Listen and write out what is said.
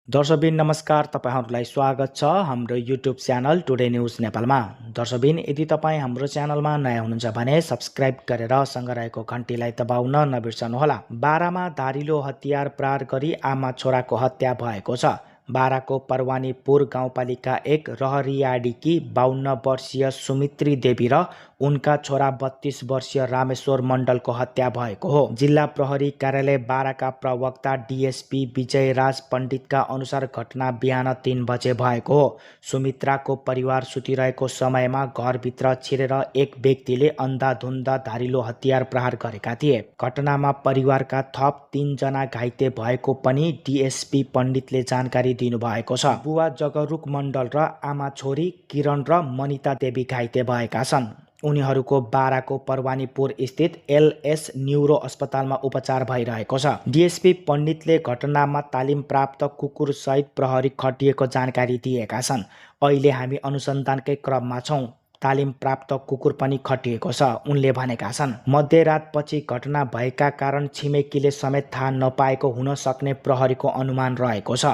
दर्शकबिन नमस्कार, तपाईहरुलाई स्वागत छ हाम्रो युट्युब च्यानल टुडे न्यूज नेपालमा। दर्शकबिन यदि तपाई हाम्रो च्यानलमा नयाँ हुनुहुन्छ भने सब्स्क्राइब गरेर सँग रहेको घण्टीलाई दबाउन नबिर्सनुहोला। बारामा धारिलो हतियार प्रहार गरी आमा छोराको हत्या भएको छ। बाराको परवानीपुर गाउँपालिका 1 रहरियाडीकी 52 वर्षीय सुमित्री देवी र उनका छोरा 32 वर्षीय रामेश्वर मण्डलको हत्या भएको हो। जिल्ला प्रहरी कार्यालय बाराका प्रवक्ता डीएसपी विजयराज पण्डितका अनुसार घटना बिहान 3 बजे भएको हो। सुमित्राको परिवार सुतिरहेको समयमा घरभित्र छिरेर एक व्यक्तिले अन्धाधुन्ध धारिलो हतियार प्रहार गरेका थिए। घटनामा परिवारका थप 3 जना घाइते भएको पनि डीएसपी पण्डितले जानकारी दिनुभएको छ। बुवा जगरुक मण्डल र आमा छोरी किरण र मनिता देवी घाइते भएका छन्। उनीहरूको बाराको परवानीपुर स्थित एलएस न्युरो अस्पतालमा उपचार भइरहेको छ। डीएसपी पण्डितले घटनामा तालिम प्राप्त कुकुर सहित प्रहरी खटिएको जानकारी दिएका छन्। अहिले हामी अनुसन्धानकै क्रममा छौं। तालिम प्राप्त कुकुर पनि खटिएको छ, उनले भनेका छन्। मध्यरातपछि घटना भएका कारण छिमेकीले समेत थाहा नपाएको हुन सक्ने प्रहरीको अनुमान रहेको छ।